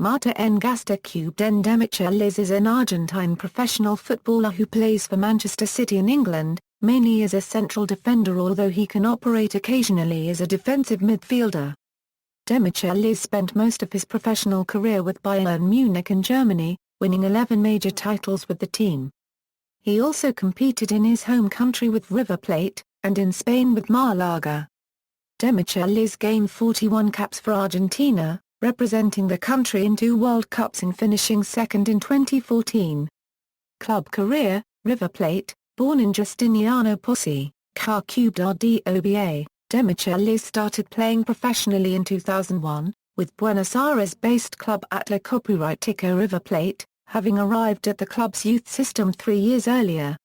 Martín Gastón Demichelis is an Argentine professional footballer who plays for Manchester City in England, mainly as a central defender, although he can operate occasionally as a defensive midfielder. Demichelis spent most of his professional career with Bayern Munich in Germany, winning 11 major titles with the team. He also competed in his home country with River Plate, and in Spain with Málaga. Demichelis gained 41 caps for Argentina, representing the country in 2 World Cups and finishing second in 2014. Club career: River Plate, born in Justiniano Pozzi, Córdoba. Demichelis started playing professionally in 2001, with Buenos Aires-based club Atlético River Plate, having arrived at the club's youth system 3 years earlier.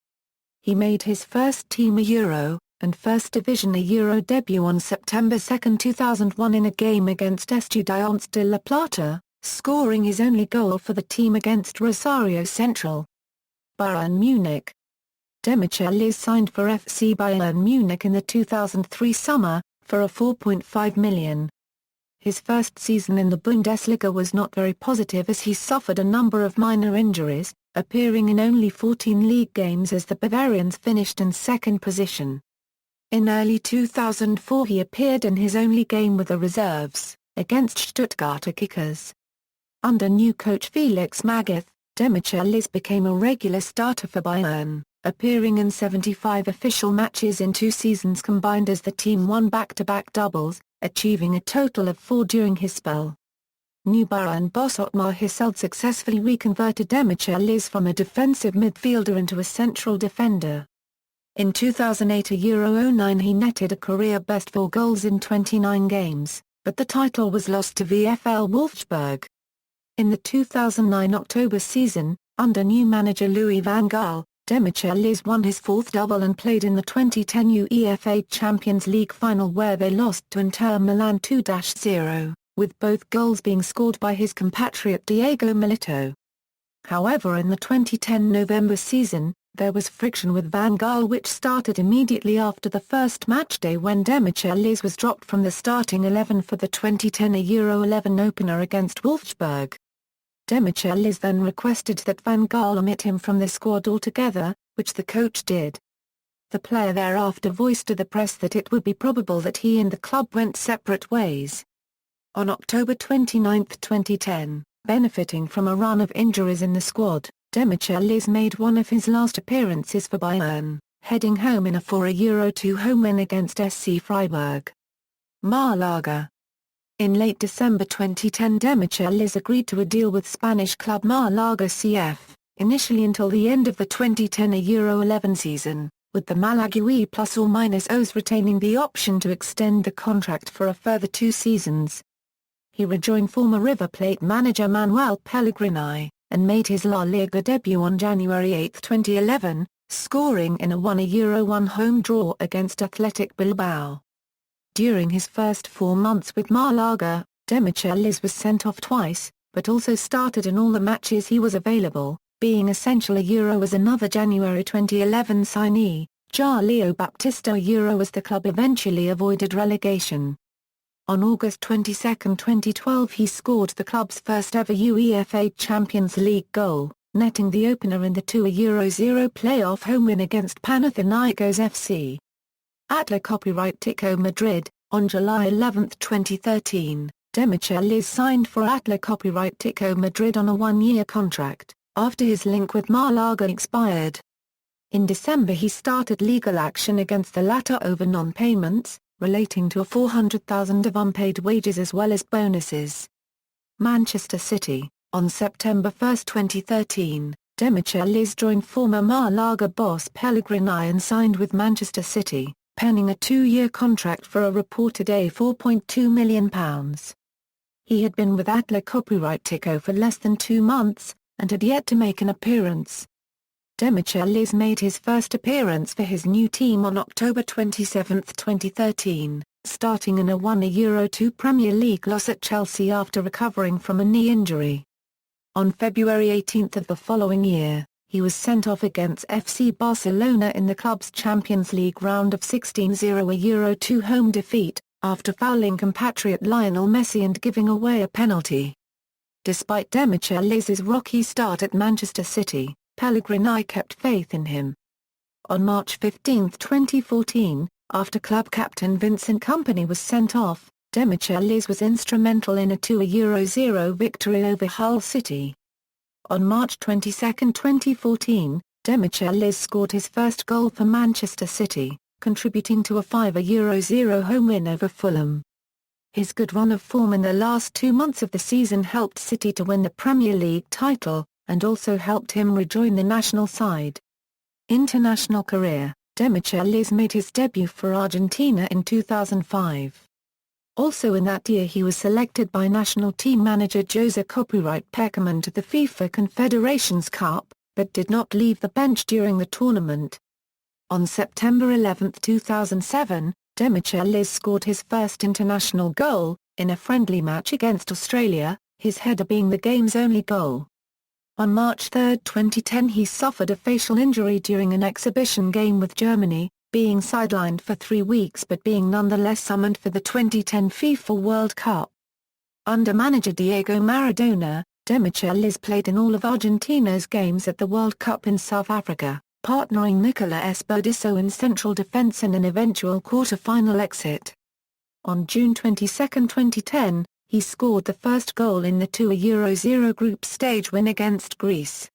He made his first team a Euro, and First Division a Euro debut on September 2, 2001 in a game against Estudiantes de La Plata, scoring his only goal for the team against Rosario Central. Bayern Munich. Demichelis signed for FC Bayern Munich in the 2003 summer, for a €4.5 million. His first season in the Bundesliga was not very positive as he suffered a number of minor injuries, appearing in only 14 league games as the Bavarians finished in second position. In early 2004 he appeared in his only game with the reserves, against Stuttgarter Kickers. Under new coach Felix Magath, Demichelis became a regular starter for Bayern, appearing in 75 official matches in 2 seasons combined as the team won back-to-back doubles, achieving a total of 4 during his spell. New Bayern boss Ottmar Hitzfeld successfully reconverted Demichelis from a defensive midfielder into a central defender. In 2008 Euro 09 he netted a career-best 4 goals in 29 games, but the title was lost to VfL Wolfsburg. In the 2009 October season, under new manager Louis van Gaal, Demichelis won his 4th double and played in the 2010 UEFA Champions League final where they lost to Inter Milan 2-0, with both goals being scored by his compatriot Diego Milito. However, in the 2010 November season, there was friction with Van Gaal which started immediately after the first matchday when Demichelis was dropped from the starting 11 for the 2010 Euro 11 opener against Wolfsburg. Demichelis then requested that Van Gaal omit him from the squad altogether, which the coach did. The player thereafter voiced to the press that it would be probable that he and the club went separate ways. On October 29, 2010, benefiting from a run of injuries in the squad, Demichelis made one of his last appearances for Bayern, heading home in a 4-2 home win against SC Freiburg. Málaga. In late December 2010 Demichelis agreed to a deal with Spanish club Málaga CF, initially until the end of the 2010 Euro 11 season, with the Malagueños ± retaining the option to extend the contract for a further 2 seasons. He rejoined former River Plate manager Manuel Pellegrini, and made his La Liga debut on January 8, 2011, scoring in a 1-1 home draw against Athletic Bilbao. During his first 4 months with Málaga, Demichelis was sent off twice, but also started in all the matches he was available, being essential a Euro as another January 2011 signee, Julio Baptista Euro as the club eventually avoided relegation. On August 22, 2012 he scored the club's first ever UEFA Champions League goal, netting the opener in the 2-0 playoff home win against Panathinaikos FC. Atlético Madrid. On July 11, 2013, Demichelis signed for Atlético Madrid on a 1-year contract, after his link with Málaga expired. In December he started legal action against the latter over non-payments, relating to $400,000 of unpaid wages as well as bonuses. Manchester City. On September 1, 2013, Demichelis joined former Málaga boss Pellegrini and signed with Manchester City, penning a 2-year contract for a reported £4.2 million. He had been with Atlético for less than 2 months, and had yet to make an appearance. Demichelis made his first appearance for his new team on October 27, 2013, starting in a 1-2 Premier League loss at Chelsea after recovering from a knee injury. On February 18 of the following year, he was sent off against FC Barcelona in the club's Champions League round of 16, a Euro 2 home defeat, after fouling compatriot Lionel Messi and giving away a penalty. Despite Demichelis' rocky start at Manchester City, Pellegrini kept faith in him. On March 15, 2014, after club captain Vincent Kompany was sent off, Demichelis was instrumental in a 2-0 victory over Hull City. On March 22, 2014, Demichelis scored his first goal for Manchester City, contributing to a 5-0 home win over Fulham. His good run of form in the last 2 months of the season helped City to win the Premier League title, and also helped him rejoin the national side. International career: Demichelis made his debut for Argentina in 2005. Also in that year he was selected by national team manager Jose Peckerman to the FIFA Confederations Cup, but did not leave the bench during the tournament. On September 11, 2007, Demichelis scored his first international goal, in a friendly match against Australia, his header being the game's only goal. On March 3, 2010 he suffered a facial injury during an exhibition game with Germany, being sidelined for 3 weeks but being nonetheless summoned for the 2010 FIFA World Cup. Under manager Diego Maradona, Demichelis played in all of Argentina's games at the World Cup in South Africa, partnering Nicolas Bodisso in central defence in an eventual quarter-final exit. On June 22, 2010, he scored the first goal in the 2-0 group stage win against Greece.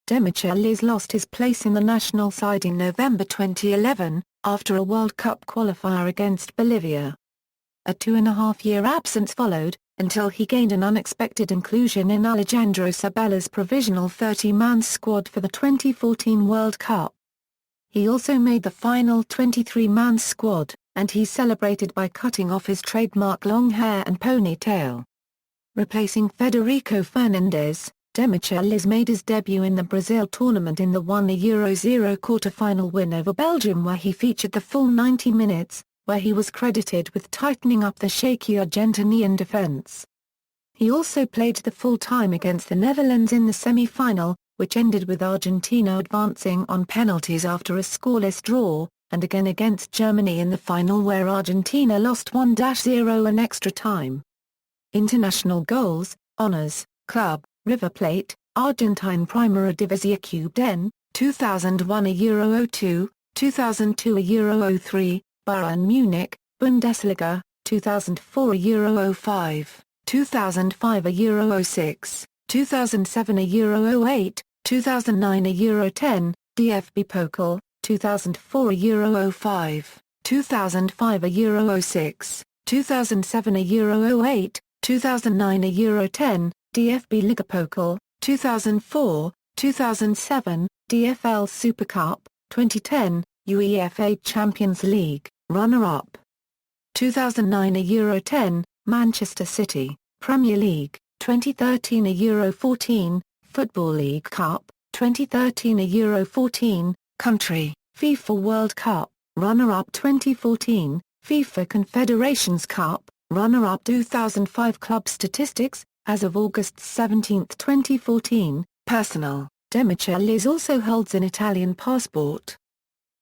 Demichelis lost his place in the national side in November 2011, after a World Cup qualifier against Bolivia. A 2.5-year absence followed, until he gained an unexpected inclusion in Alejandro Sabella's provisional 30-man squad for the 2014 World Cup. He also made the final 23-man squad, and he celebrated by cutting off his trademark long hair and ponytail. Replacing Federico Fernandez, Demichelis made his debut in the Brazil tournament in the 1-0 quarter-final win over Belgium where he featured the full 90 minutes, where he was credited with tightening up the shaky Argentinian defense. He also played the full time against the Netherlands in the semi-final, which ended with Argentina advancing on penalties after a scoreless draw, and again against Germany in the final where Argentina lost 1-0 in extra time. International goals, honors, club, River Plate, Argentine Primera División den, 2001 Euro 02, 2002 Euro 03, Bayern Munich, Bundesliga, 2004 Euro 05, 2005 Euro 06, 2007 Euro 08, 2009 Euro 10, DFB Pokal, 2004 Euro 05, 2005 Euro 06, 2007 Euro 08, 2009 Euro 10, DFB Liga Pokal, 2004, 2007, DFL Super Cup, 2010, UEFA Champions League, runner-up. 2009 Euro 10, Manchester City, Premier League, 2013 Euro 14, Football League Cup, 2013 Euro 14, Country, FIFA World Cup, runner-up 2014, FIFA Confederations Cup, runner-up 2005 Club statistics, as of August 17, 2014, personal, Demichelis also holds an Italian passport.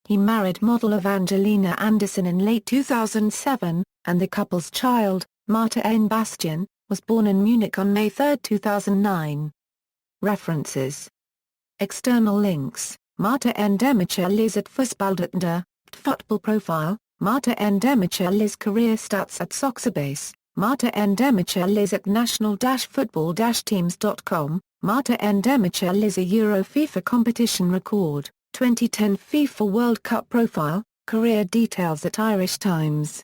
He married model Evangelina Anderson in late 2007, and the couple's child, Martín Bastian, was born in Munich on May 3, 2009. References. External links, Martín Demichelis at Fußballdaten, Football Profile, Martín Demichelis Career Stats at Soccerbase, Martín Demichelis at national-football-teams.com, Martín Demichelis a Euro FIFA competition record, 2010 FIFA World Cup profile, career details at Irish Times.